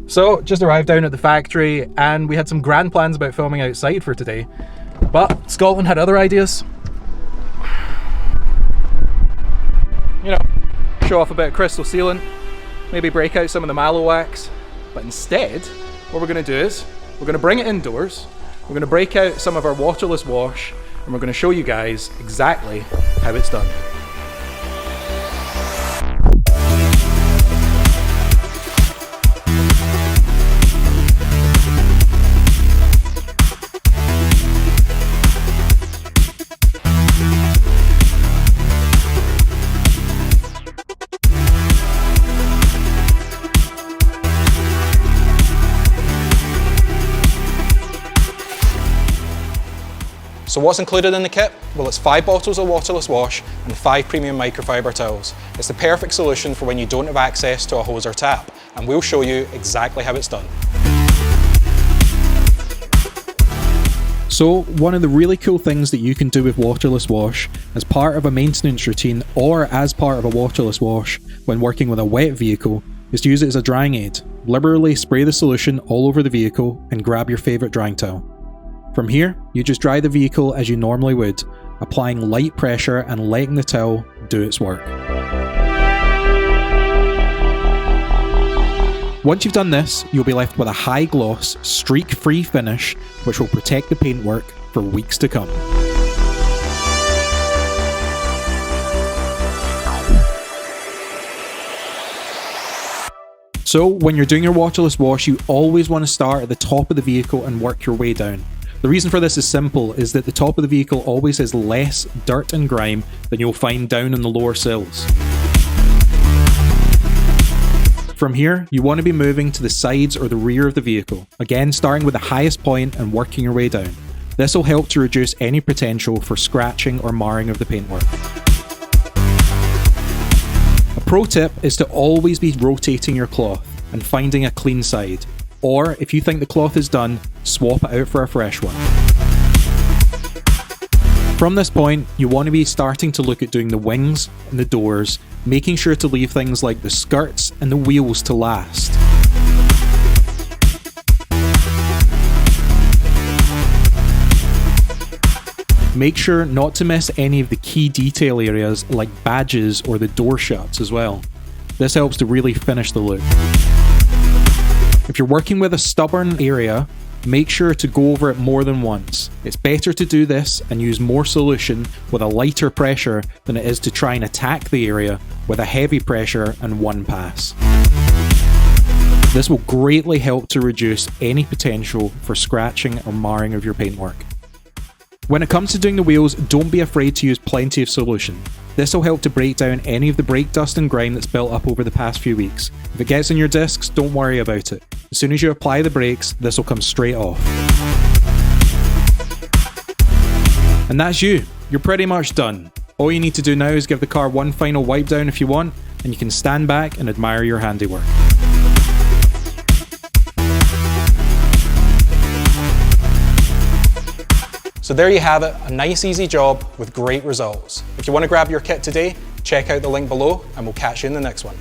So, just arrived down at the factory and we had some grand plans about filming outside for today. But Scotland had other ideas. You know, show off a bit of crystal sealant, maybe break out some of the mallow wax. But instead, what we're going to do is, we're going to bring it indoors, we're going to break out some of our waterless wash, and we're going to show you guys exactly how it's done. So what's included in the kit? Well, it's 5 bottles of Waterless Wash and 5 premium microfibre towels. It's the perfect solution for when you don't have access to a hose or tap, and we'll show you exactly how it's done. So, one of the really cool things that you can do with Waterless Wash as part of a maintenance routine or as part of a Waterless Wash when working with a wet vehicle is to use it as a drying aid. Liberally spray the solution all over the vehicle and grab your favourite drying towel. From here, you just dry the vehicle as you normally would, applying light pressure and letting the towel do its work. Once you've done this, you'll be left with a high gloss, streak-free finish, which will protect the paintwork for weeks to come. So, when you're doing your waterless wash, you always want to start at the top of the vehicle and work your way down. The reason for this is simple, is that the top of the vehicle always has less dirt and grime than you'll find down in the lower sills. From here, you want to be moving to the sides or the rear of the vehicle, again starting with the highest point and working your way down. This will help to reduce any potential for scratching or marring of the paintwork. A pro tip is to always be rotating your cloth and finding a clean side. Or, if you think the cloth is done, swap it out for a fresh one. From this point, you want to be starting to look at doing the wings and the doors, making sure to leave things like the skirts and the wheels to last. Make sure not to miss any of the key detail areas like badges or the door shuts as well. This helps to really finish the look. If you're working with a stubborn area, make sure to go over it more than once. It's better to do this and use more solution with a lighter pressure than it is to try and attack the area with a heavy pressure and one pass. This will greatly help to reduce any potential for scratching or marring of your paintwork. When it comes to doing the wheels, don't be afraid to use plenty of solution. This will help to break down any of the brake dust and grime that's built up over the past few weeks. If it gets on your discs, don't worry about it. As soon as you apply the brakes, this will come straight off. And that's you. You're pretty much done. All you need to do now is give the car one final wipe down if you want, and you can stand back and admire your handiwork. So there you have it, a nice easy job with great results. If you want to grab your kit today, check out the link below and we'll catch you in the next one.